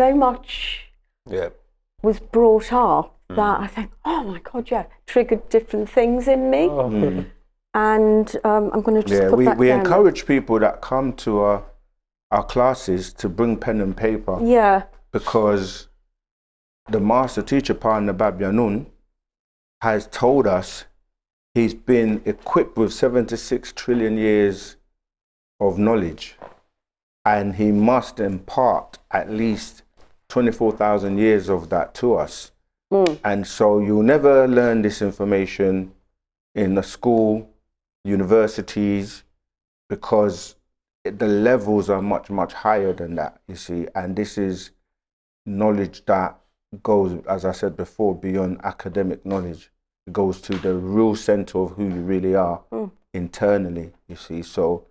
so much was brought up that I think, oh my God, triggered different things in me. And I'm going to just put that down. We encourage people that come to our classes to bring pen and paper. Yeah. Because the master teacher, Partner Babyanun, has told us he's been equipped with 76 trillion years of knowledge, and he must impart at least 24,000 years of that to us. And so you'll never learn this information in a school, universities, because the levels are much, much higher than that, you see. And this is knowledge that goes, as I said before, beyond academic knowledge. It goes to the real center of who you really are internally, you see. So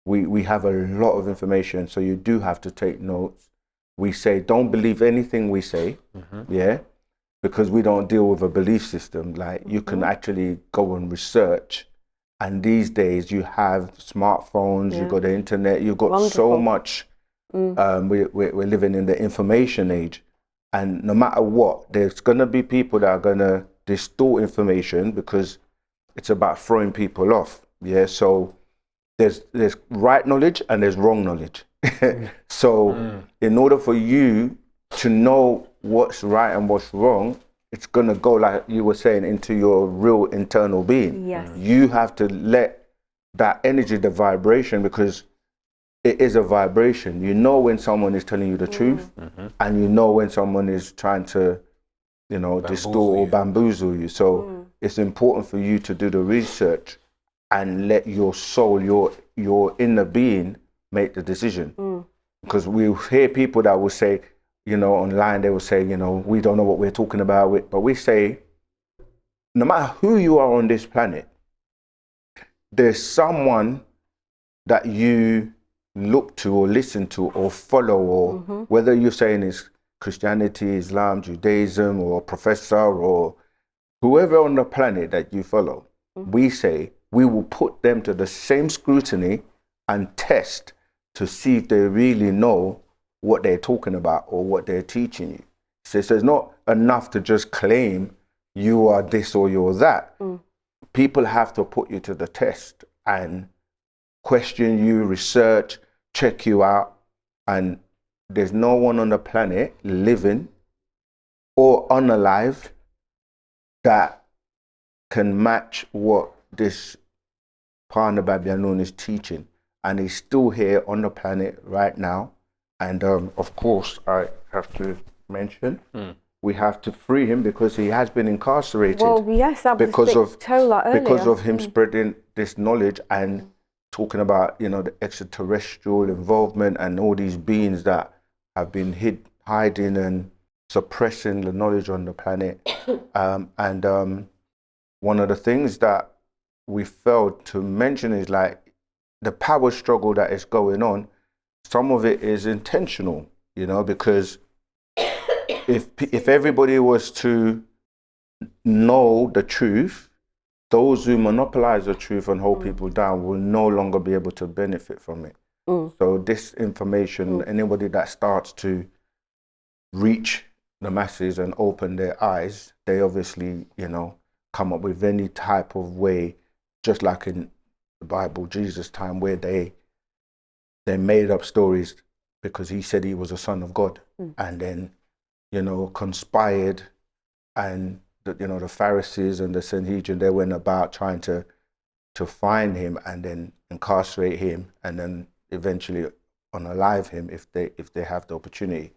we have a lot of information, so you do have to take notes. We say, don't believe anything we say, because we don't deal with a belief system. Like, you can actually go and research. And these days you have smartphones, you've got the internet, you've got so much. We're living in the information age. And no matter what, there's going to be people that are going to distort information because it's about throwing people off. Yeah, so there's right knowledge and there's wrong knowledge. So in order for you to know what's right and what's wrong, it's going to go, like you were saying, into your real internal being. Yes. You have to let that energy, the vibration, because it is a vibration. You know when someone is telling you the truth, and you know when someone is trying to, you know, distort or bamboozle you. So it's important for you to do the research and let your soul, your inner being, make the decision. Because we hear people that will say, you know, online, they will say, you know, we don't know what we're talking about. But we say, no matter who you are on this planet, there's someone that you look to or listen to or follow, or whether you're saying it's Christianity, Islam, Judaism, or a professor, or whoever on the planet that you follow, we say we will put them to the same scrutiny and test to see if they really know what they're talking about or what they're teaching you. So it's not enough to just claim you are this or you're that. People have to put you to the test and question you, research, check you out. And there's no one on the planet living or unalive that can match what this Partner Babyanun is teaching. And he's still here on the planet right now. And of course, I have to mention, we have to free him because he has been incarcerated. Well, yes, that was because of him spreading this knowledge and talking about, you know, the extraterrestrial involvement and all these beings that have been hiding and suppressing the knowledge on the planet. One of the things that we failed to mention is like the power struggle that is going on. Some of it is intentional, you know, because if everybody was to know the truth, those who monopolize the truth and hold people down will no longer be able to benefit from it. So this information, anybody that starts to reach the masses and open their eyes, they obviously, you know, come up with any type of way, just like in the Bible, Jesus' time, where they made up stories because he said he was a son of God, and then, you know, conspired, and the Pharisees and the Sanhedrin, they went about trying to find him and then incarcerate him and then eventually unalive him if they have the opportunity.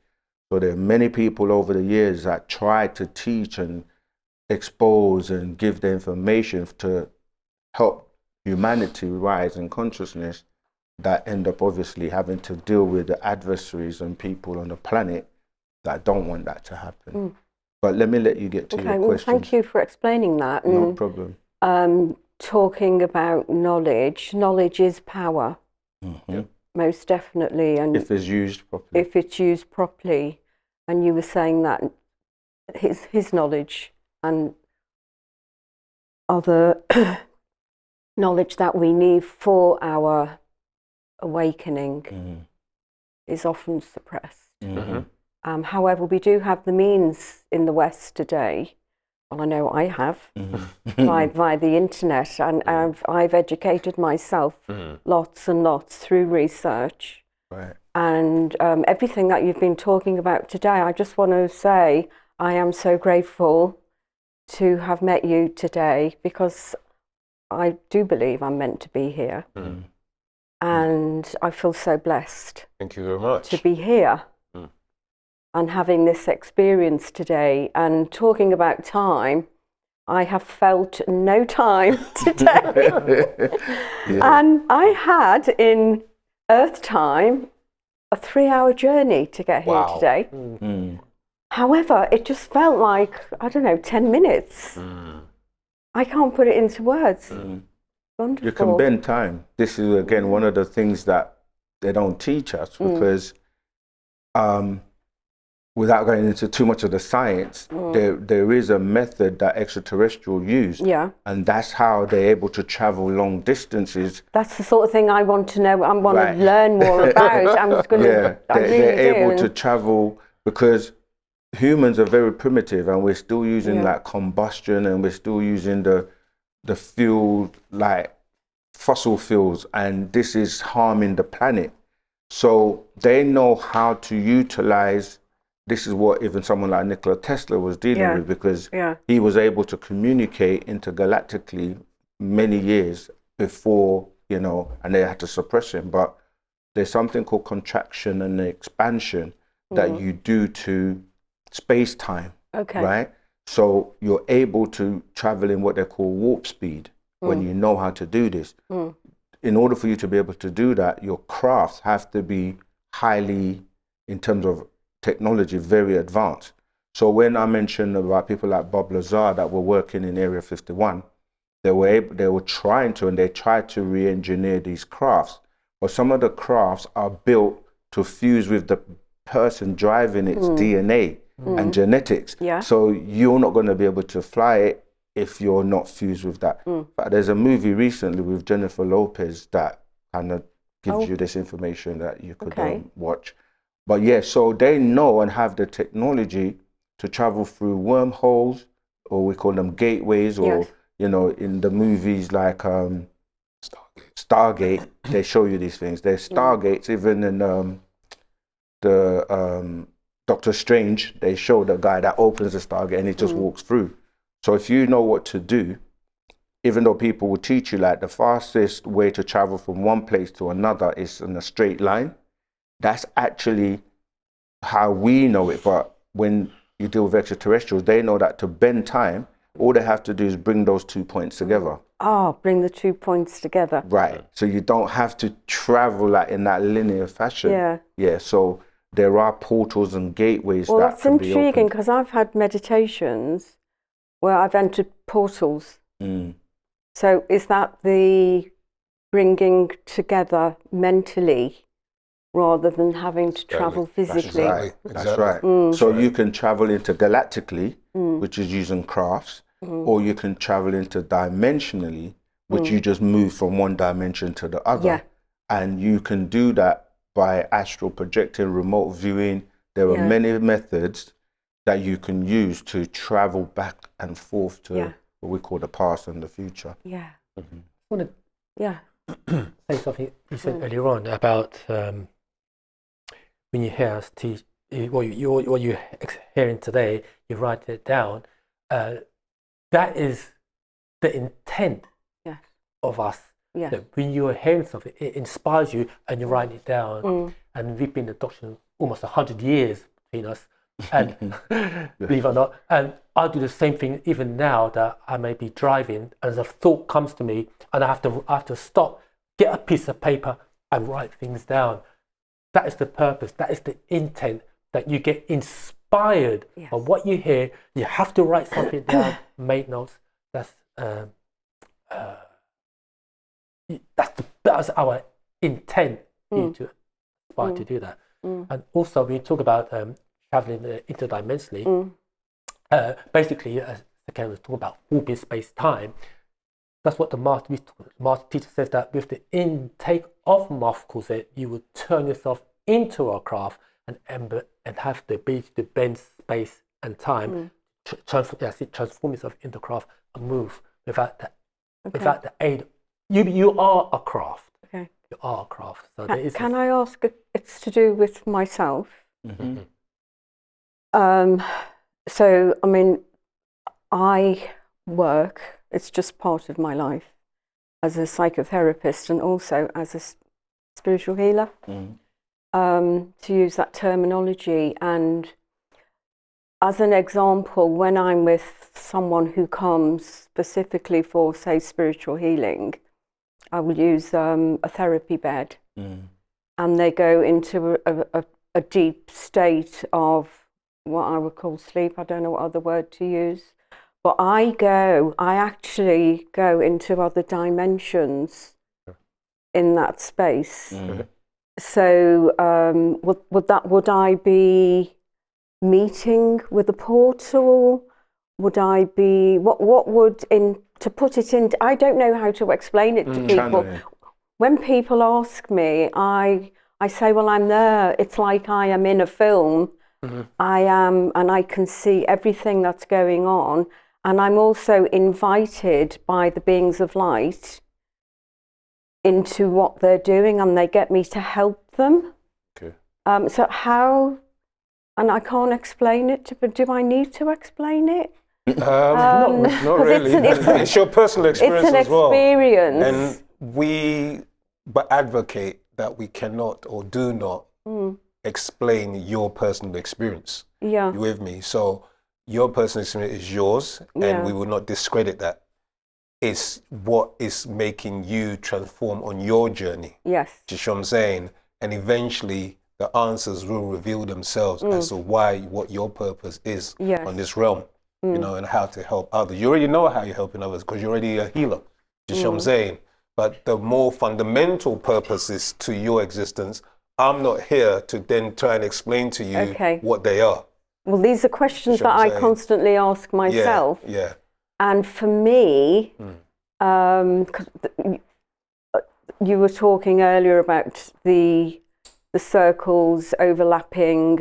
So there are many people over the years that try to teach and expose and give the information to help humanity rise in consciousness, that end up obviously having to deal with the adversaries and people on the planet that don't want that to happen. But let me let you get to your question. Well, thank you for explaining that. No problem. Talking about knowledge is power, most definitely. And if it's used properly. If it's used properly. And you were saying that his knowledge and other knowledge that we need for our awakening is often suppressed. However, we do have the means in the West today. Well, I know I have via the internet, and I've educated myself lots and lots through research. Right. And everything that you've been talking about today, I just want to say I am so grateful to have met you today, because I do believe I'm meant to be here. And I feel so blessed. Thank you very much. To be here and having this experience today. And talking about time, I have felt no time today. And I had in Earth time a 3-hour journey to get here today. However, it just felt like, I don't know, 10 minutes. I can't put it into words. Wonderful. You can bend time. This is, again, one of the things that they don't teach us, because without going into too much of the science, there is a method that extraterrestrial use. Yeah. And that's how they're able to travel long distances. That's the sort of thing I want to know. I want to learn more about. I'm just going to. They're able to travel, because humans are very primitive, and we're still using like combustion, and we're still using the fuel, like fossil fuels, and this is harming the planet. So they know how to utilize. This is what even someone like Nikola Tesla was dealing with, because he was able to communicate intergalactically many years before, and they had to suppress him. But there's something called contraction and expansion that you do to space-time, right? So you're able to travel in what they call warp speed when you know how to do this. In order for you to be able to do that, your crafts have to be highly, in terms of technology, very advanced. So when I mentioned about people like Bob Lazar that were working in Area 51, they were trying to, and they tried to re-engineer these crafts. But some of the crafts are built to fuse with the person driving its DNA and genetics. So you're not going to be able to fly it if you're not fused with that. But there's a movie recently with Jennifer Lopez that kind of gives you this information that you could watch. But yeah, so they know and have the technology to travel through wormholes, or we call them gateways, or in the movies like Stargate, they show you these things. There's Stargates, even in Doctor Strange, they show the guy that opens the Stargate and he just walks through. So if you know what to do, even though people will teach you like the fastest way to travel from one place to another is in a straight line, that's actually how we know it. But when you deal with extraterrestrials, they know that to bend time, all they have to do is bring those 2 points together. Bring the 2 points together. Right. So you don't have to travel like in that linear fashion. Yeah. So there are portals and gateways that that's can be opened. intriguing, because I've had meditations where I've entered portals. So is that the bringing together mentally rather than having to travel physically? That's right. So you can travel intergalactically, which is using crafts, or you can travel interdimensionally, which you just move from one dimension to the other. And you can do that by astral projecting, remote viewing. There are many methods that you can use to travel back and forth to what we call the past and the future. I want to say something you said earlier on about when you hear us teach, what you're hearing today, you write it down. That is the intent of us. That when you're hearing something, it inspires you and you write it down. And we've been in adoption almost 100 years between us. And believe it or not, and I do the same thing even now that I may be driving, as a thought comes to me, and I have to stop, get a piece of paper, and write things down. That is the purpose. That is the intent, that you get inspired by what you hear. You have to write something down, make notes. That's our intent to aspire to do that. And also, when you talk about traveling interdimensionally, basically, as Ken was talking about orbit space-time, that's what the master teacher says, that with the intake of moth, calls it, you would turn yourself into a craft, and have the ability to bend space and time, transform yourself into craft and move without the aid. You are a craft. Okay. You are a craft. So can I ask? It's to do with myself. Mm-hmm. So I mean, I work. It's just part of my life as a psychotherapist and also as a spiritual healer. To use that terminology, and as an example, when I'm with someone who comes specifically for, say, spiritual healing, I will use a therapy bed, and they go into a deep state of what I would call sleep. I don't know what other word to use, but I actually go into other dimensions in that space. So would I be meeting with a portal? Would I be, what would, to put it in, I don't know how to explain it to people. Channeling. When people ask me, I say, well, I'm there. It's like I am in a film. I am, and I can see everything that's going on. And I'm also invited by the beings of light into what they're doing, and they get me to help them. Okay. So how, and I can't explain it, but do I need to explain it? Not really. It's your personal experience It's an as well. experience. And we advocate that we cannot or do not explain your personal experience. Yeah. You with me? So your personal experience is yours, and we will not discredit that. It's what is making you transform on your journey. Yes. Do you see what I'm saying? And eventually the answers will reveal themselves as to what your purpose is on this realm, you know, and how to help others. You already know how you're helping others because you're already a healer. Do you see what I'm saying? But the more fundamental purposes to your existence, I'm not here to then try and explain to you what they are. Well, these are questions that I constantly ask myself. Yeah. And for me, 'cause you were talking earlier about the circles overlapping,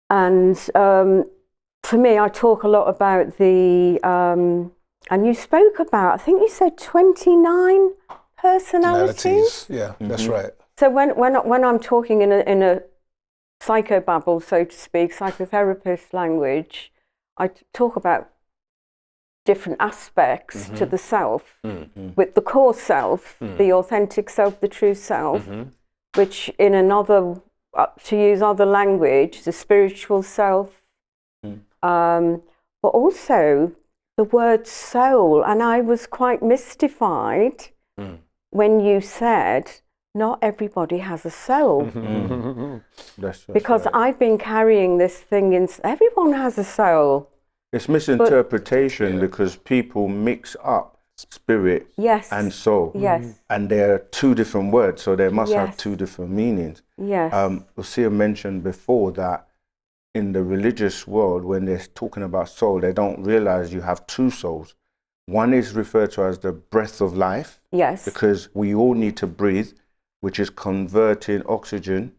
and for me, I talk a lot about and you spoke about, I think you said 29 personalities. Yeah, that's right. So when I'm talking in a psychobabble, so to speak, psychotherapist language, I talk about different aspects to the self, with the core self, the authentic self, the true self, which in another, to use other language, the spiritual self, but also the word soul. And I was quite mystified when you said, not everybody has a soul. That's because right. I've been carrying this thing in, everyone has a soul. It's misinterpretation because people mix up spirit and soul. Yes. And they're two different words, so they must have Yes. two different meanings. Yes. Lucia mentioned before that in the religious world, when they're talking about soul, they don't realize you have two souls. One is referred to as the breath of life. Yes. Because we all need to breathe, which is converting oxygen,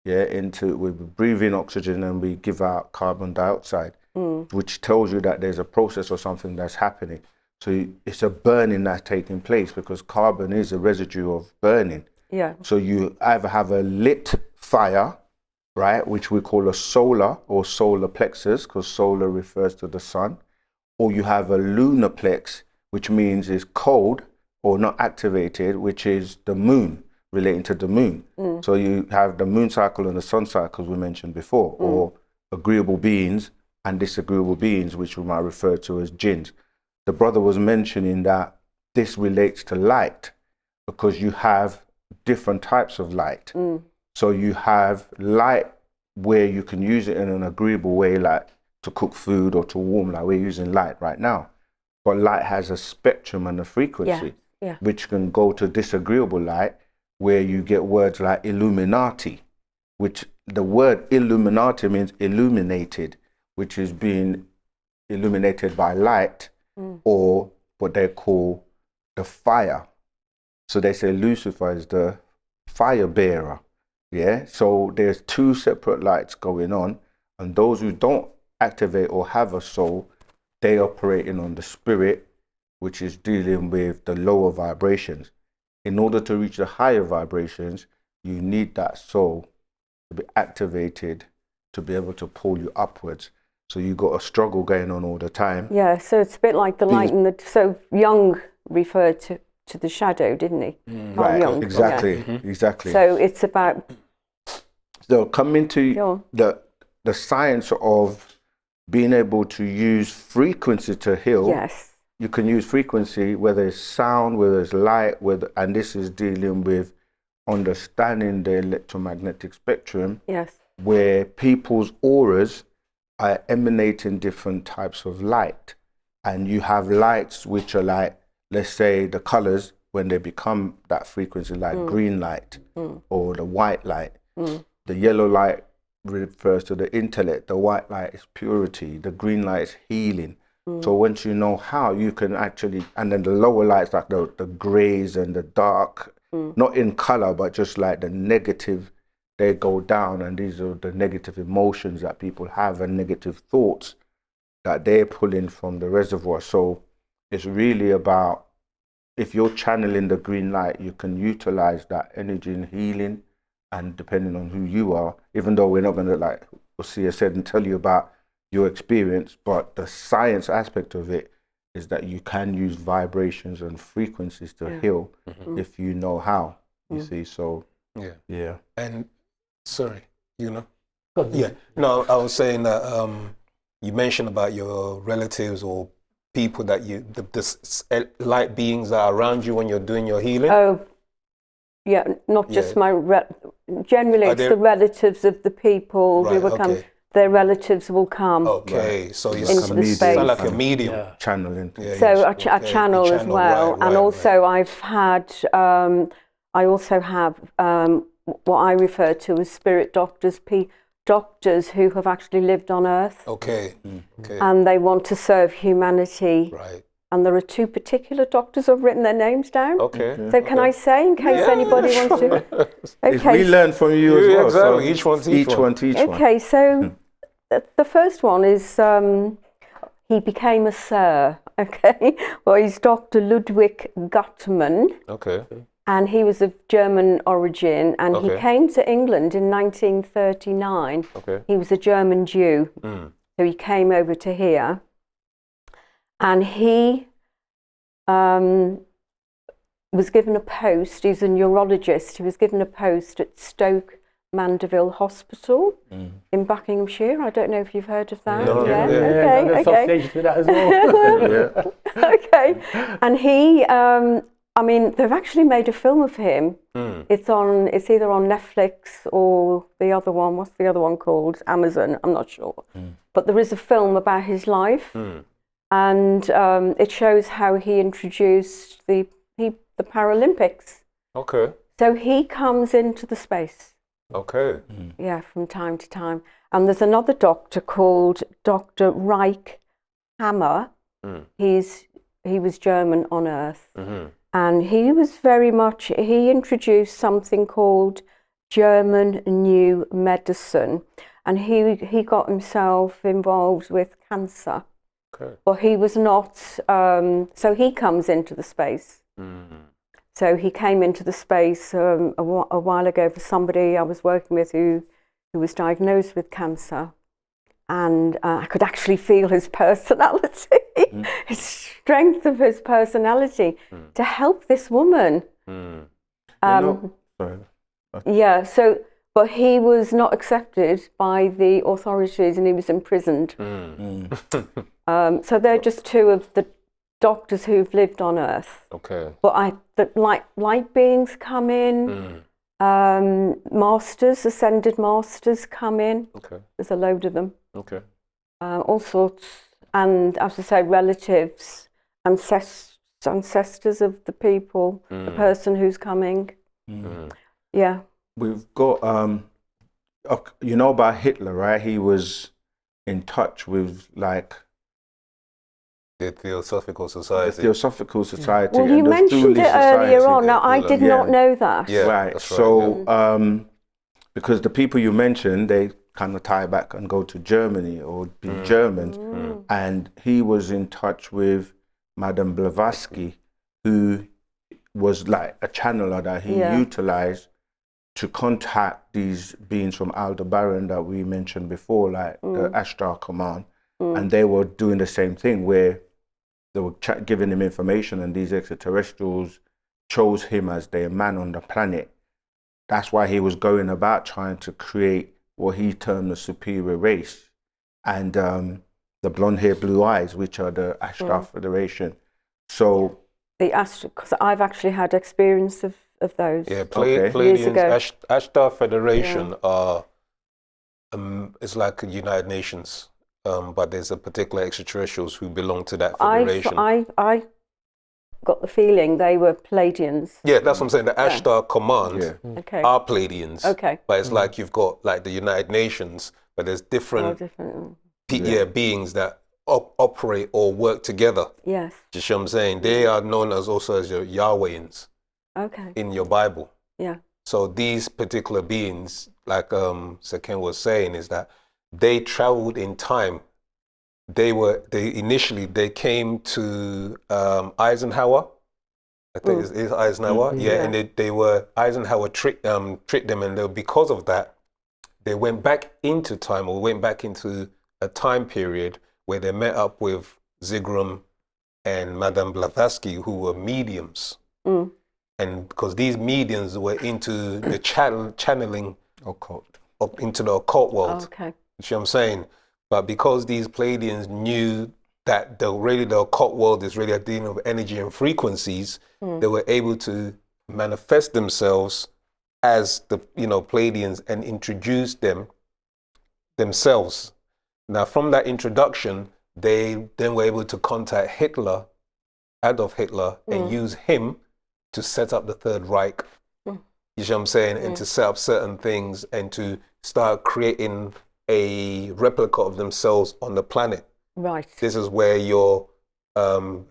we breathe in oxygen and we give out carbon dioxide, which tells you that there's a process or something that's happening. So it's a burning that's taking place because carbon is a residue of burning. Yeah. So you either have a lit fire, right, which we call a solar or solar plexus, because solar refers to the sun, or you have a lunar plex, which means it's cold or not activated, which is the moon, relating to the moon. So you have the moon cycle and the sun cycle, as we mentioned before, or agreeable beings and disagreeable beings, which we might refer to as jinns. The brother was mentioning that this relates to light because you have different types of light. So you have light where you can use it in an agreeable way, like to cook food or to warm, like we're using light right now. But light has a spectrum and a frequency, which can go to disagreeable light, where you get words like Illuminati, which the word Illuminati means illuminated, which is being illuminated by light, or what they call the fire. So they say Lucifer is the fire bearer. Yeah, so there's two separate lights going on, and those who don't activate or have a soul, they operating on the spirit, which is dealing with the lower vibrations. In order to reach the higher vibrations, you need that soul to be activated to be able to pull you upwards. So you got a struggle going on all the time. Yeah, so it's a bit like the light and the. So Jung referred to the shadow, didn't he? Right, Jung. exactly, Yeah. exactly. So it's about. So coming to the science of being able to use frequency to heal. Yes. You can use frequency, whether it's sound, whether it's light, and this is dealing with understanding the electromagnetic spectrum. Yes. Where people's auras are emanating different types of light. And you have lights which are like, let's say the colors, when they become that frequency, like green light or the white light. The yellow light refers to the intellect, the white light is purity, the green light is healing. So once you know how, you can actually, and then the lower lights, like the grays and the dark, not in color, but just like the negative, they go down, and these are the negative emotions that people have and negative thoughts that they're pulling from the reservoir. So it's really about, if you're channeling the green light, you can utilize that energy in healing, and depending on who you are, even though we're not going to, like Osea said, and tell you about your experience, but the science aspect of it is that you can use vibrations and frequencies to heal if you know how, you see. So yeah. And sorry, no, I was saying that you mentioned about your relatives or people that the light beings that are around you when you're doing your healing. Oh, yeah, not just generally it's the relatives of the people who will come. Their relatives will come. Okay, so it's into the space. like a medium. Channeling. So I channel as well. And also I've had, I also have what I refer to as spirit doctors, doctors who have actually lived on Earth. Okay. And they want to serve humanity. Right. And there are two particular doctors who've written their names down. Okay. So can I say, in case anybody wants to? Okay. We learn from you as well. Exactly. So each one. Okay, so the first one is he became a Sir. Okay, well, he's Dr. Ludwig Guttmann. Okay. And he was of German origin, and he came to England in 1939. Okay. He was a German Jew, so he came over to here. And he was given a post. He's a neurologist. He was given a post at Stoke Mandeville Hospital in Buckinghamshire. I don't know if you've heard of that. No. Okay. Associated with that as well. Okay. And he, I mean, they've actually made a film of him. It's either on Netflix or the other one. What's the other one called? Amazon. I'm not sure. But there is a film about his life. And it shows how he introduced the Paralympics. Okay. So he comes into the space. Okay. Yeah, from time to time. And there's another doctor called Dr. Reich Hammer. He was German on Earth. And he was he introduced something called German New Medicine. And he got himself involved with cancer. Okay. But he was not, so he comes into the space. So he came into the space a while ago for somebody I was working with who was diagnosed with cancer. And I could actually feel his personality, his strength of his personality to help this woman. Yeah, so, but he was not accepted by the authorities and he was imprisoned. So they're just two of the doctors who've lived on Earth. Okay. But light beings come in, masters, ascended masters come in. Okay. There's a load of them. Okay. All sorts, and as I say, relatives, ancestors of the people, the person who's coming. Yeah. We've got, you know about Hitler, right? He was in touch with like the Theosophical Society. The Theosophical Society. Well, you mentioned it earlier on. Now, I did not know that. Yeah, right. that's so, because the people you mentioned, they kind of tie back and go to Germany or be Germans. And he was in touch with Madame Blavatsky, who was like a channeler that he utilized to contact these beings from Aldebaran that we mentioned before, like the Ashtar Command. And they were doing the same thing where they were giving him information, and these extraterrestrials chose him as their man on the planet. That's why he was going about trying to create what he termed the superior race. And the blonde hair, blue eyes, which are the Ashtar Federation. So the Ashtar, because I've actually had experience of those. Yeah, Pleiadians, Ashtar Federation are it's like United Nations, but there's a particular extraterrestrials who belong to that federation. I got the feeling they were Pleiadians. Yeah, that's what I'm saying. The Ashtar Command are Pleiadians. Okay. But it's like you've got like the United Nations, but there's different beings that operate or work together. Yes. Do you see what I'm saying? They are known as also as your Yahwehans. Okay. In your Bible. Yeah. So these particular beings, like Sir Ken was saying, is that they traveled in time. They initially came to Eisenhower. I think it's Eisenhower. Yeah, and they were Eisenhower tricked them, and because of that, they went back into time, or went back into a time period where they met up with Ziggurat and Madame Blavatsky, who were mediums. And because these mediums were into the channeling occult into the occult world. Okay. You see what I'm saying? But because these Pleiadians knew that the occult world is really a dealing with energy and frequencies, they were able to manifest themselves as the Pleiadians and introduce themselves. Now, from that introduction, they then were able to contact Adolf Hitler, and use him to set up the Third Reich. You see what I'm saying? And to set up certain things and to start creating a replica of themselves on the planet. Right. This is where your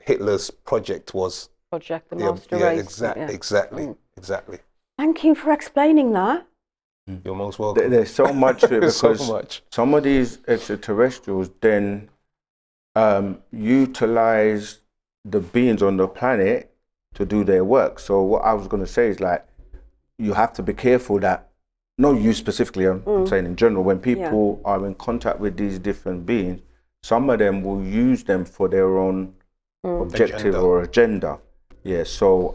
Hitler's project was. Project the Master Race. Exactly. Thank you for explaining that. You're most welcome. There's so much to it, because so much. Some of these extraterrestrials then utilize the beings on the planet to do their work. So what I was going to say is, like, you have to be careful that, not you specifically, I'm saying in general, when people are in contact with these different beings, some of them will use them for their own objective or agenda. Yeah, so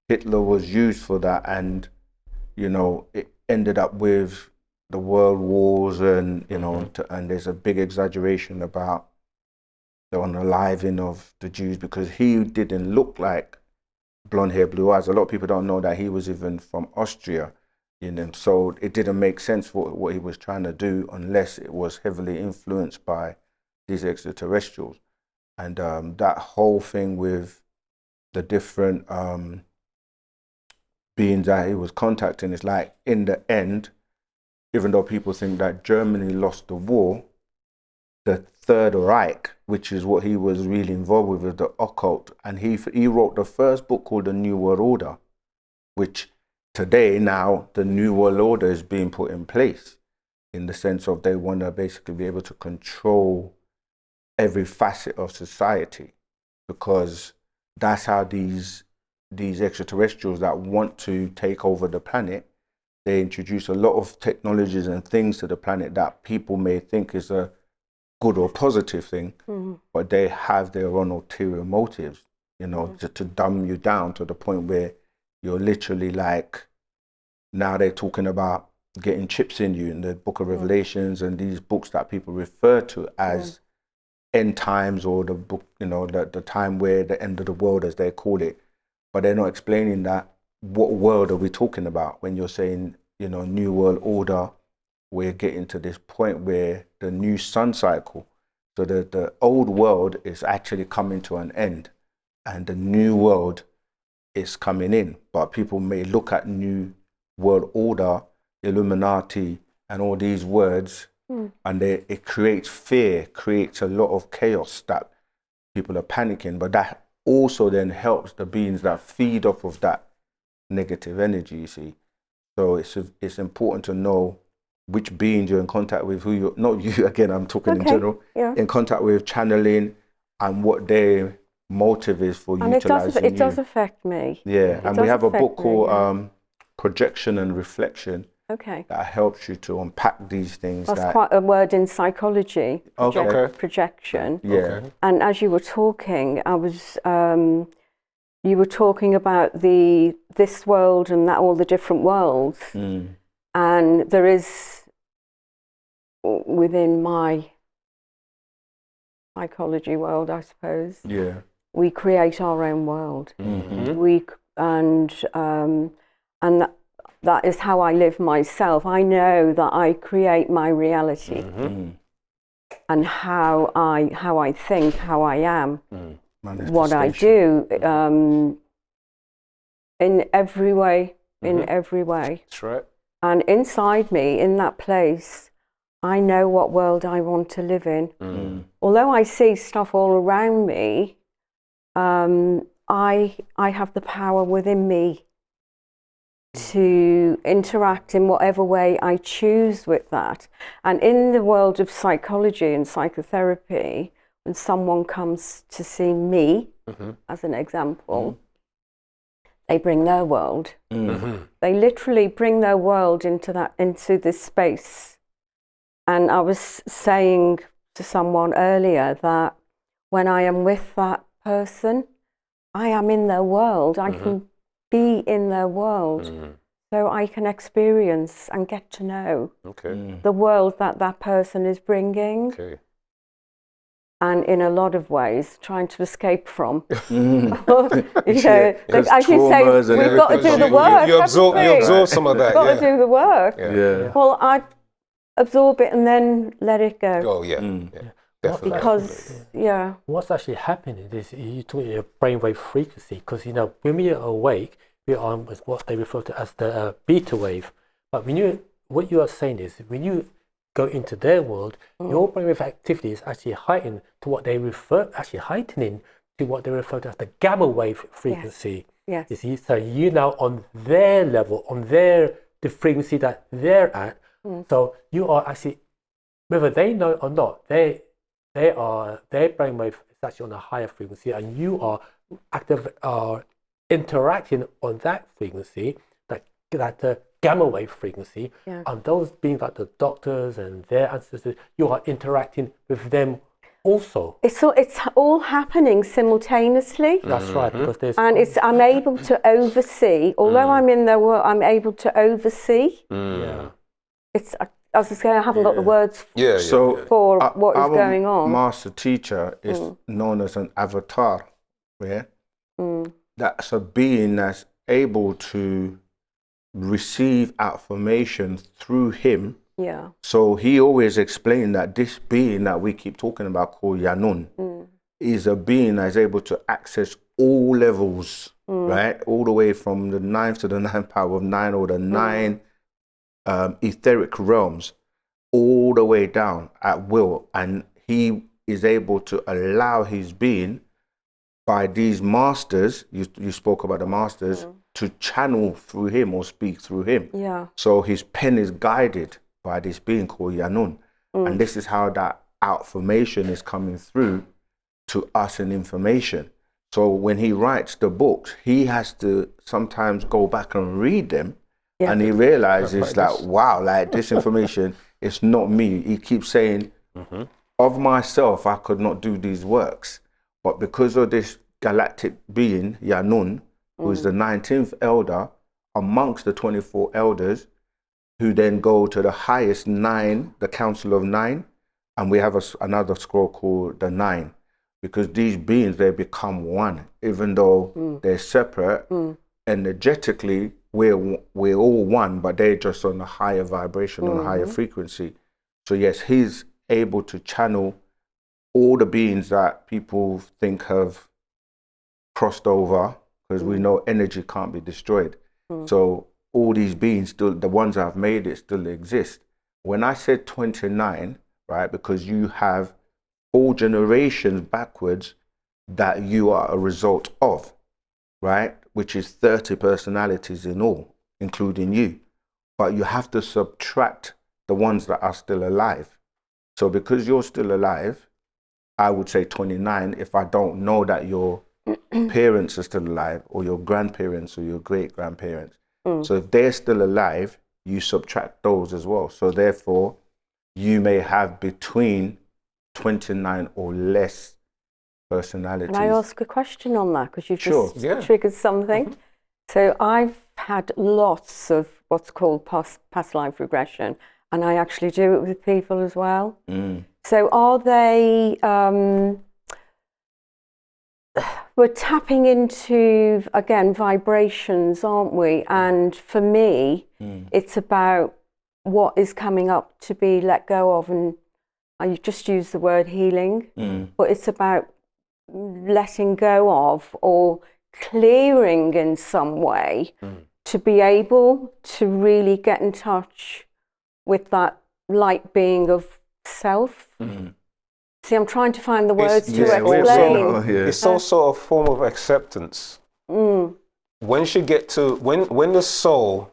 Hitler was used for that, and it ended up with the world wars, and and there's a big exaggeration about the unaliving of the Jews, because he didn't look like blonde hair, blue eyes. A lot of people don't know that he was even from Austria, so it didn't make sense for what he was trying to do unless it was heavily influenced by these extraterrestrials. And that whole thing with the different beings that he was contacting, is like, in the end, even though people think that Germany lost the war, the Third Reich, which is what he was really involved with the occult, and he wrote the first book called The New World Order, which today now the New World Order is being put in place, in the sense of they want to basically be able to control every facet of society, because that's how these extraterrestrials that want to take over the planet, they introduce a lot of technologies and things to the planet that people may think is a good or positive thing, but they have their own ulterior motives, to dumb you down to the point where you're literally like, now they're talking about getting chips in you in the Book of Revelations and these books that people refer to as end times, or the book, the time where the end of the world, as they call it. But they're not explaining that, what world are we talking about when you're saying, New World Order? We're getting to this point where the new sun cycle, so the old world is actually coming to an end, and the new world is coming in. But people may look at New World Order, Illuminati, and all these words, and it creates fear, creates a lot of chaos, that people are panicking. But that also then helps the beings that feed off of that negative energy, you see. So it's important to know which beings you're in contact with, who you're, not you, again, I'm talking in general, in contact with, channeling, and what their motive is for utilizing you. It does affect me. Yeah, and we have a book called Projection and Reflection. Okay. That helps you to unpack these things. That's quite a word in psychology. Yeah. Projection. Okay. And as you were talking, you were talking about this world and all the different worlds. And there is, within my psychology world, I suppose, we create our own world. That is how I live myself. I know that I create my reality and how I think, how I am, what I do, in every way, That's right. And inside me, in that place, I know what world I want to live in. Although I see stuff all around me, I have the power within me to interact in whatever way I choose with that. And in the world of psychology and psychotherapy, when someone comes to see me, as an example, they bring their world. They literally bring their world into this space. And I was saying to someone earlier that when I am with that person, I am in their world. I can be in their world, so I can experience and get to know the world that person is bringing, and in a lot of ways trying to escape from. You know, as you say, we've got to do the work. You absorb some of that. We've got to do the work. Well, I absorb it and then let it go. Oh yeah. Definitely. Because what's actually happening is you talk your brainwave frequency, because when we are awake, we are on what they refer to as the beta wave. But what you are saying is when you go into their world, your brainwave activity is actually heightened to what they heightening to what they refer to as the gamma wave frequency. Yes. You see, so you now on their level, the frequency that they're at. So you are actually, whether they know or not, their brainwave is actually on a higher frequency, and you are interacting on that frequency, that gamma wave frequency, and those being like the doctors and their ancestors, you are interacting with them also. It's all happening simultaneously. That's right, because I'm able to oversee. Although I'm in their world, I'm able to oversee. It's. I was saying, I haven't got the words for what is going on. Master teacher is known as an avatar. That's a being that's able to receive affirmation through him. So he always explained that this being that we keep talking about, called Yanun, is a being that is able to access all levels, right? All the way from the 9th to the 9th power of 9, or the 9 etheric realms, all the way down at will. And he is able to allow his being, by these masters, you spoke about the masters, to channel through him or speak through him. So his pen is guided by this being called Yanun. And this is how that affirmation is coming through to us in information. So when he writes the books, he has to sometimes go back and read them. And he realizes wow, like this information is not me. He keeps saying, of myself, I could not do these works. But because of this galactic being, Yanun, who is the 19th elder amongst the 24 elders, who then go to the highest 9, the Council of 9. And we have another scroll called the 9. Because these beings, they become one. Even though they're separate, energetically, we're all one, but they're just on a higher vibration, on a higher frequency. So yes, he's able to channel all the beings that people think have crossed over, because we know energy can't be destroyed. So all these beings, still, the ones that have made it, still exist. When I said 29, right, because you have 4 generations backwards that you are a result of, right, which is 30 personalities in all, including you. but you have to subtract the ones that are still alive. So because you're still alive, I would say 29 if I don't know that your parents are still alive, or your grandparents or your great-grandparents. So if they're still alive, you subtract those as well. So therefore, you may have between 29 or less personalities. Can I ask a question on that? Because you've just triggered something. So I've had lots of what's called past life regression, and I actually do it with people as well. So are they, we're tapping into, again, vibrations, aren't we? And for me, it's about what is coming up to be let go of. And I just use the word healing, but it's about letting go of or clearing in some way to be able to really get in touch with that light being of self. See, I'm trying to find the words to explain. It's also a form of acceptance. Once you get to, when the soul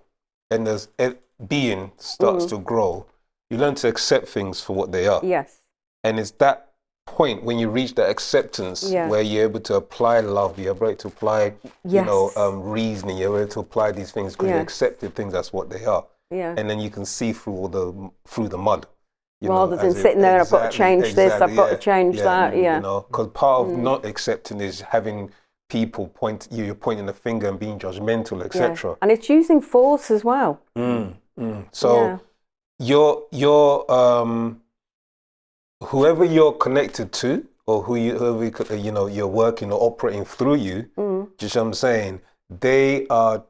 and the being starts to grow, you learn to accept things for what they are. Yes. And it's that point when you reach that acceptance where you're able to apply love, you're able to apply, reasoning, you're able to apply these things because you accepted things as what they are. And then you can see through the mud. Rather than sitting there, I've got to change this, I've got to change that. You know, because part of not accepting is having people you're pointing the finger and being judgmental, etc. And it's using force as well. So you're whoever you're connected to, or whoever you're working or operating through you, just what I'm saying, they are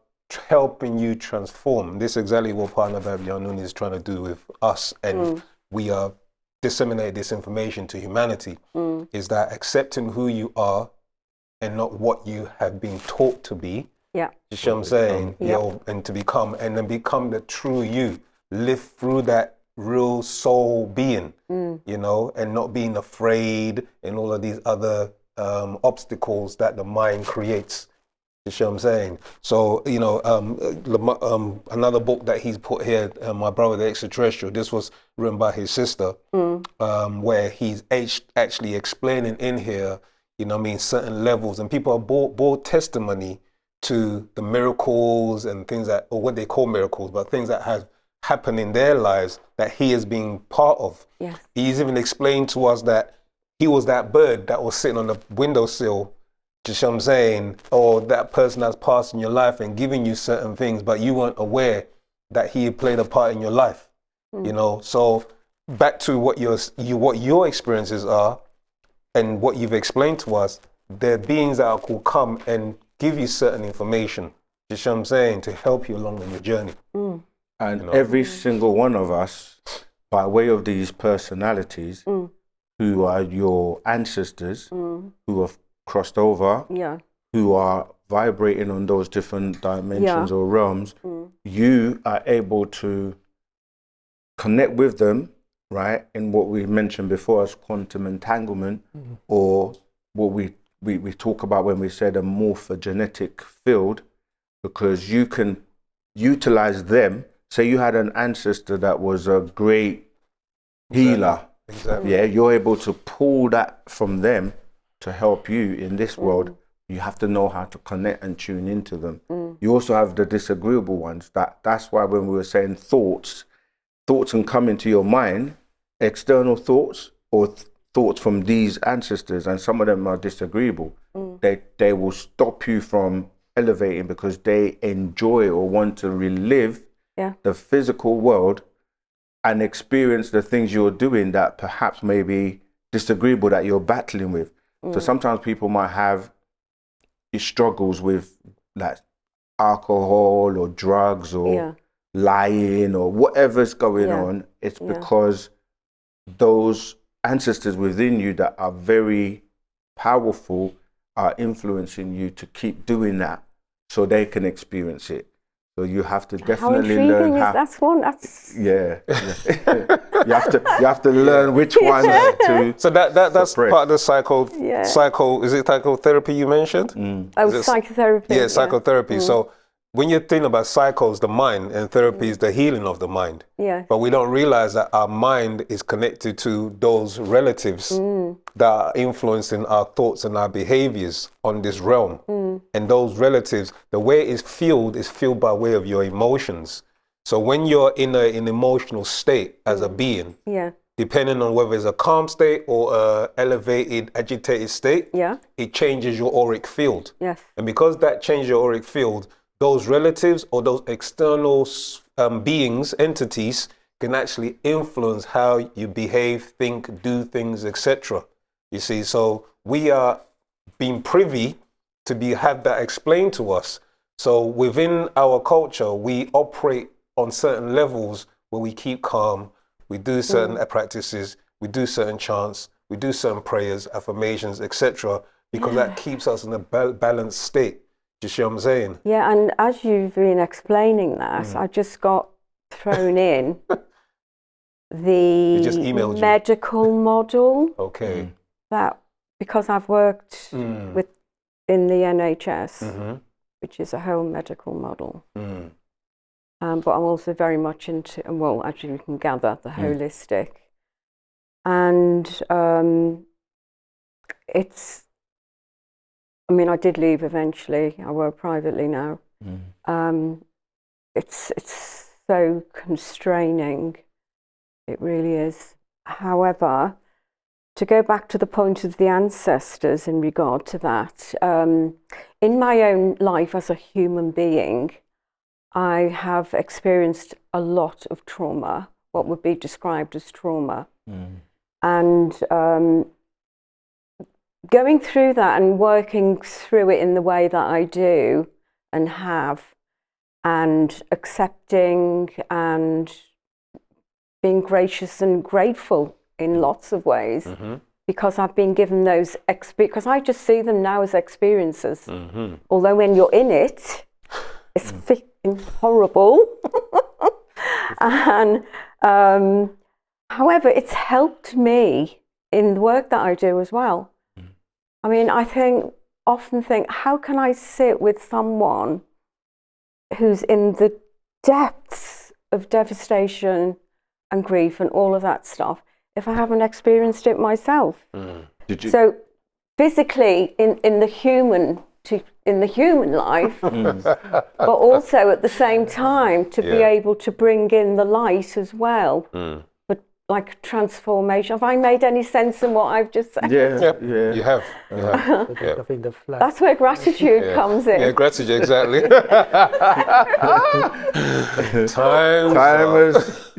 helping you transform. This is exactly what Partner Babylon is trying to do with us, and we are disseminate this information to humanity, is that accepting who you are and not what you have been taught to be. Just what I'm saying, and to become, and then become the true you, live through that real soul being, and not being afraid and all of these other obstacles that the mind creates. You see what I'm saying? So, another book that he's put here, My Brother the Extraterrestrial, this was written by his sister, where he's actually explaining in here, certain levels, and people have brought testimony to the miracles and things that, or what they call miracles, but things that have happened in their lives that he has been part of. He's even explained to us that he was that bird that was sitting on the windowsill, just what I'm saying, or that person that's passed in your life and giving you certain things, but you weren't aware that he had played a part in your life. So back to what your experiences are and what you've explained to us, there are beings that will come and give you certain information, just what I'm saying, to help you along on your journey. And every single one of us, by way of these personalities, who are your ancestors, who have crossed over, who are vibrating on those different dimensions or realms, you are able to connect with them, right, in what we mentioned before as quantum entanglement, or what we talk about when we said a morphogenetic field, because you can utilize them. Say you had an ancestor that was a great healer. Yeah, you're able to pull that from them to help you in this world. You have to know how to connect and tune into them. You also have the disagreeable ones. That's why when we were saying thoughts can come into your mind, external thoughts or thoughts from these ancestors, and some of them are disagreeable. They will stop you from elevating because they enjoy or want to relive the physical world and experience the things you're doing that perhaps may be disagreeable, that you're battling with. So sometimes people might have struggles with like alcohol or drugs or lying or whatever's going on. It's because those ancestors within you that are very powerful are influencing you to keep doing that so they can experience it. So you have to definitely learn how. You have to learn which one to. So that's part of the psycho. Is it psychotherapy you mentioned? Psychotherapy. Psychotherapy. So when you're thinking about psychos, the mind, and therapy is the healing of the mind. Yeah. But we don't realize that our mind is connected to those relatives that are influencing our thoughts and our behaviors on this realm. And those relatives, the way it's fueled is fueled by way of your emotions. So when you're in an emotional state as a being, depending on whether it's a calm state or a elevated, agitated state, it changes your auric field. Yes. And because that changes your auric field, those relatives or those external beings, entities, can actually influence how you behave, think, do things, etc. You see, so we are being privy to have that explained to us. So within our culture, we operate on certain levels where we keep calm, we do certain practices, we do certain chants, we do certain prayers, affirmations, etc. Because that keeps us in a balanced state. Do you see what I'm saying? Yeah, and as you've been explaining that, I just got thrown in the medical model. Okay. That, because I've worked in the NHS, which is a whole medical model. But I'm also very much into, well, actually you can gather, the holistic. And it's, I mean, I did leave eventually. I work privately now. It's so constraining. It really is. However, to go back to the point of the ancestors in regard to that, in my own life as a human being, I have experienced a lot of trauma, what would be described as trauma. And going through that and working through it in the way that I do and have, and accepting and being gracious and grateful in lots of ways, because I've been given those because I just see them now as experiences. Although when you're in it, it's horrible. And however, it's helped me in the work that I do as well. I mean, I often think, how can I sit with someone who's in the depths of devastation and grief and all of that stuff if I haven't experienced it myself? So physically in the human life, but also at the same time to be able to bring in the light as well. But like transformation. Have I made any sense in what I've just said? Yeah. You have. That's where gratitude comes in. Yeah, gratitude, exactly. Time is,